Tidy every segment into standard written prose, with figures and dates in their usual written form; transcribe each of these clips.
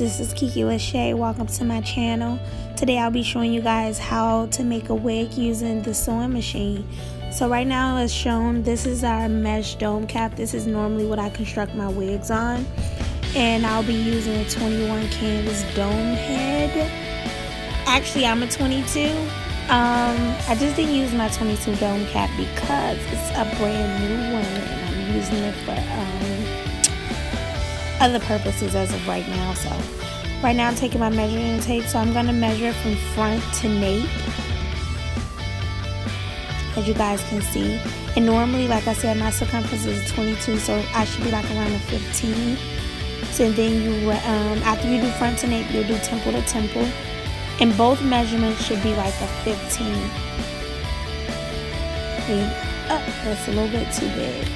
this is Kiki Lachey. Welcome to my channel. Today I'll be showing you guys how to make a wig using the sewing machine. So right now, as shown, this is our mesh dome cap. This is normally what I construct my wigs on, and I'll be using a 21 canvas dome head. Actually, I'm a 22. I just didn't use my 22 dome cap because it's a brand new one and I'm using it for other purposes as of right now. So right now I'm taking my measuring tape, so I'm going to measure from front to nape, as you guys can see. And normally, like I said, my circumference is 22, so I should be like around a 15. So then you after you do front to nape, you'll do temple to temple, and both measurements should be like a 15. That's a little bit too big.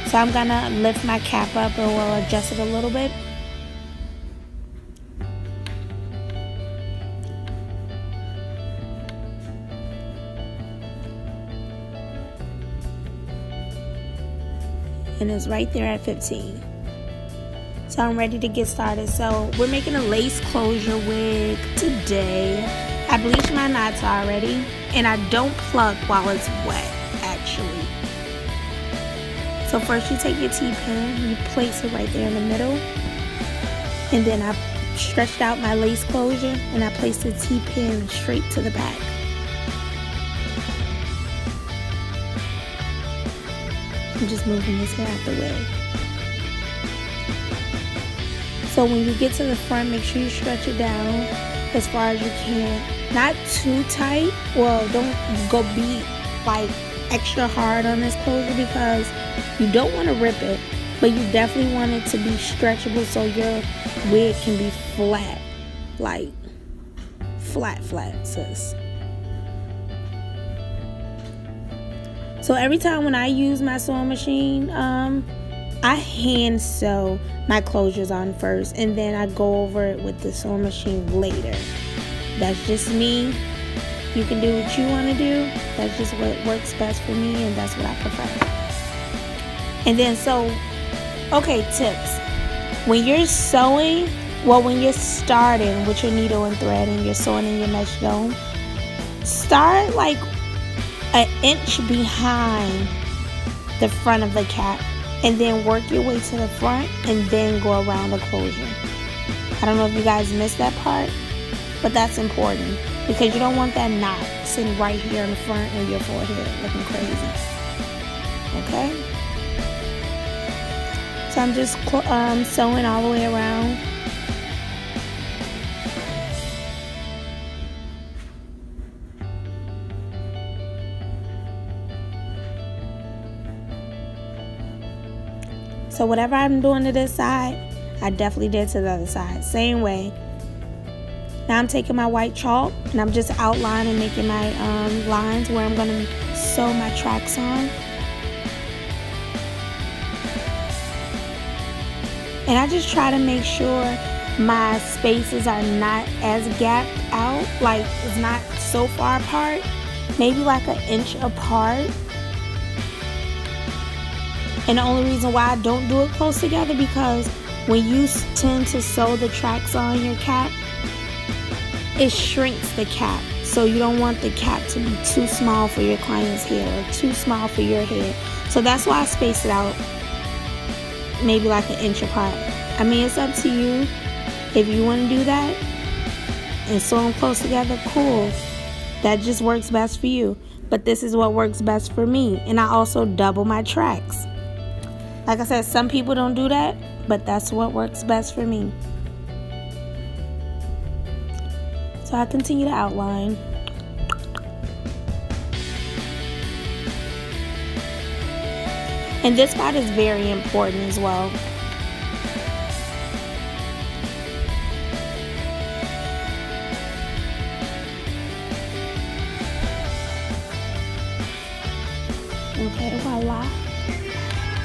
So I'm gonna lift my cap up and we'll adjust it a little bit. And it's right there at 15. So I'm ready to get started. So we're making a lace closure wig today. I bleached my knots already, and I don't plug while it's wet, actually. So first you take your T-pin, you place it right there in the middle, and then I stretched out my lace closure and I placed the T-pin straight to the back. I'm just moving this hair out the way. So when you get to the front, make sure you stretch it down as far as you can. Not too tight. Well, don't go be like extra hard on this closure because you don't want to rip it, but you definitely want it to be stretchable so your wig can be flat, like flat, sis. So every time when I use my sewing machine, I hand sew my closures on first, and then I go over it with the sewing machine later. That's just me. You can do what you want to do. That's just what works best for me, and that's what I prefer. And then okay, tips. When you're sewing, when you're starting with your needle and thread and you're sewing in your mesh dome, start like an inch behind the front of the cap, and then work your way to the front and then go around the closure. I don't know if you guys missed that part, but that's important because you don't want that knot sitting right here in the front of your forehead looking crazy. Okay? So I'm just sewing all the way around. So whatever I'm doing to this side, I definitely did to the other side. Same way. Now I'm taking my white chalk and I'm just outlining, making my lines where I'm going to sew my tracks on. And I just try to make sure my spaces are not as gapped out, like it's not so far apart, maybe like an inch apart. And the only reason why I don't do it close together because when you tend to sew the tracks on your cap, it shrinks the cap. So you don't want the cap to be too small for your client's hair or too small for your head. So that's why I space it out maybe like an inch apart. I mean, it's up to you. If you want to do that and sew them close together, cool. That just works best for you. But this is what works best for me. And I also double my tracks. Like I said, some people don't do that, but that's what works best for me. So I continue to outline. And this part is very important as well. Okay, voila.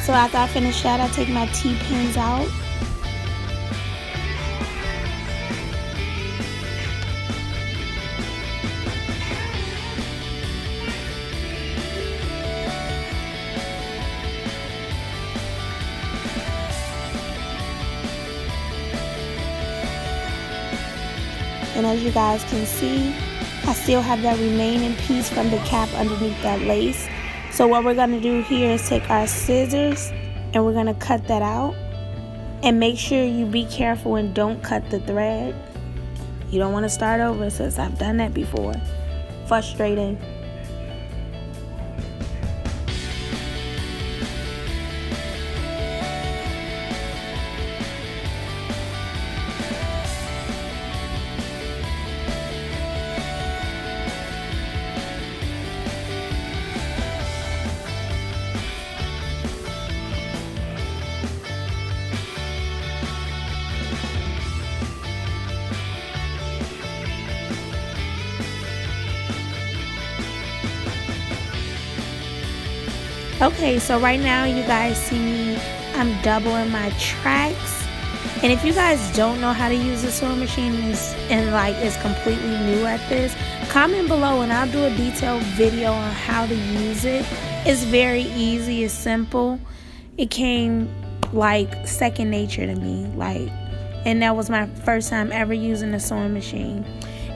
So after I finish that, I take my T-pins out. And as you guys can see, I still have that remaining piece from the cap underneath that lace. So what we're going to do here is take our scissors and we're going to cut that out. And make sure you be careful and don't cut the thread. You don't want to start over, since I've done that before. Frustrating. Okay, so right now you guys see me, I'm doubling my tracks. And if you guys don't know how to use the sewing machine and like is completely new at this, comment below and I'll do a detailed video on how to use it. It's very easy, it's simple. It came like second nature to me, and that was my first time ever using a sewing machine.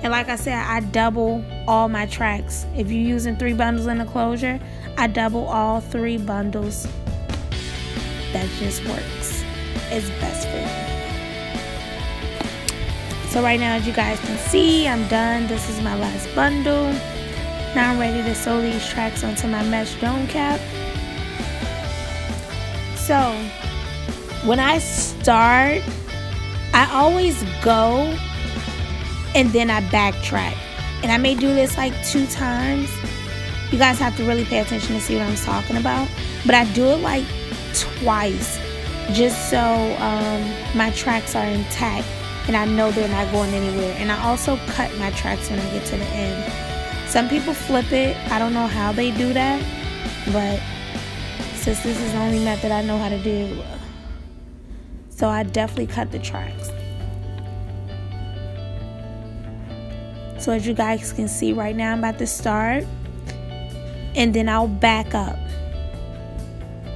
And like I said, I double all my tracks. If you're using 3 bundles in the closure, I double all 3 bundles. That just works. It's best for you. So right now, as you guys can see, I'm done. This is my last bundle. Now I'm ready to sew these tracks onto my mesh dome cap. So when I start, I always go and then I backtrack. And I may do this like 2 times. You guys have to really pay attention to see what I'm talking about. But I do it like twice, just so my tracks are intact and I know they're not going anywhere. And I also cut my tracks when I get to the end. Some people flip it. I don't know how they do that, but since this is the only method I know how to do, so I definitely cut the tracks. So as you guys can see right now, I'm about to start and then I'll back up.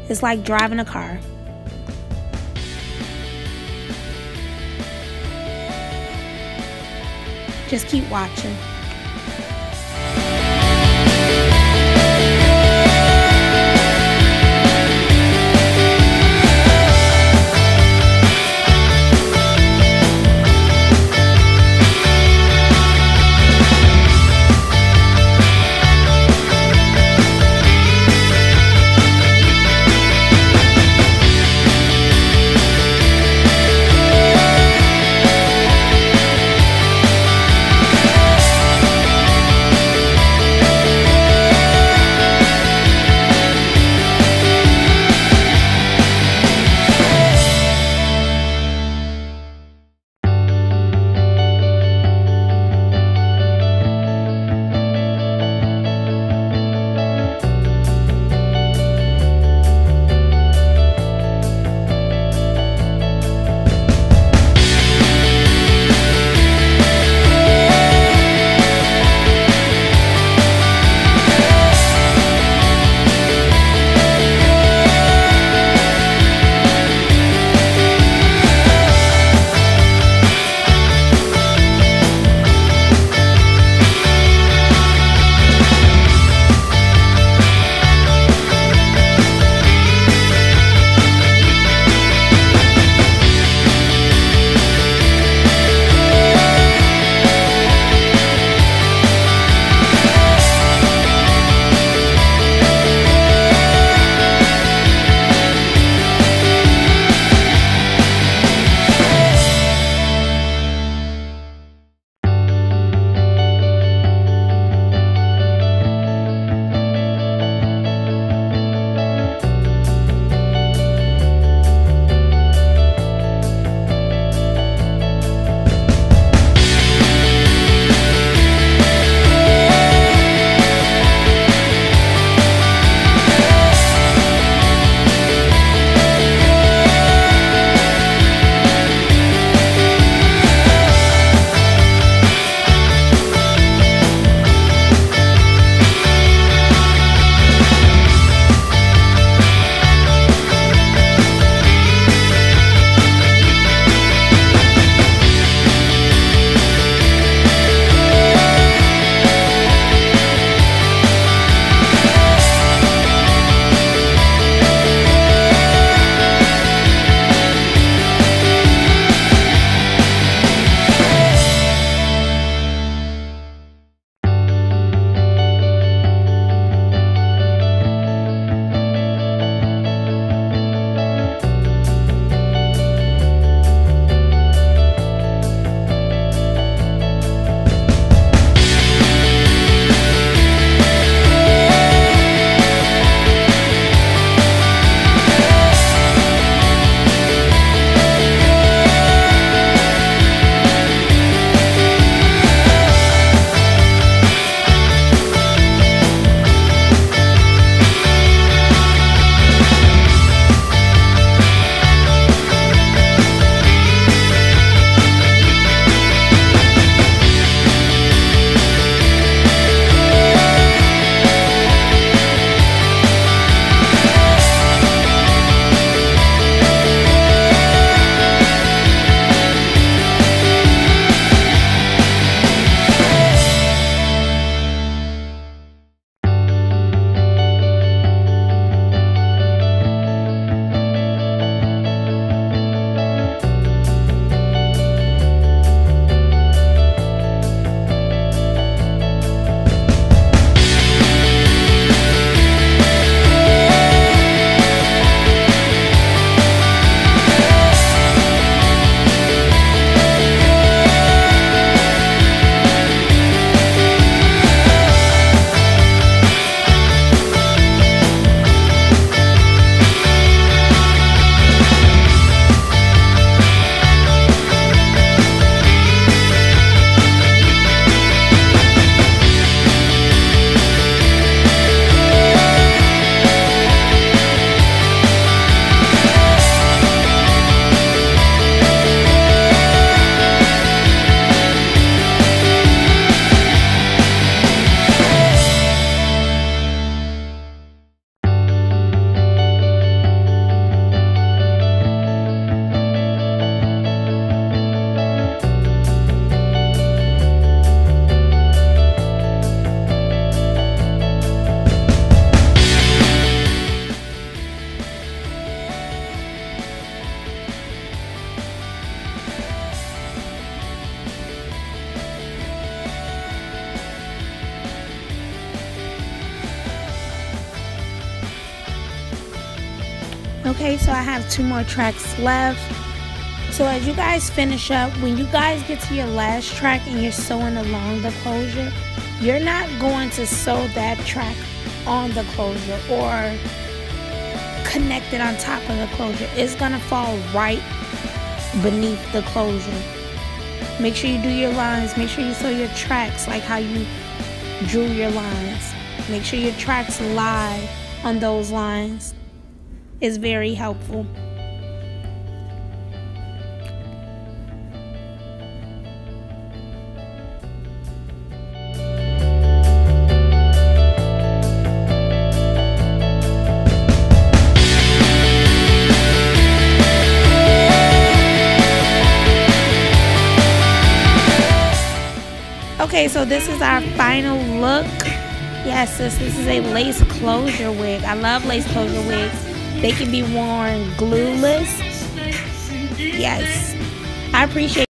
It's like driving a car. Just keep watching. Okay, so I have 2 more tracks left. So as you guys finish up, when you guys get to your last track and you're sewing along the closure, you're not going to sew that track on the closure or connect it on top of the closure. It's gonna fall right beneath the closure. Make sure you do your lines. Make sure you sew your tracks like how you drew your lines. Make sure your tracks lie on those lines. It's very helpful. Okay, so this is our final look. Yes, this is a lace closure wig. I love lace closure wigs. They can be worn glueless. Yes, I appreciate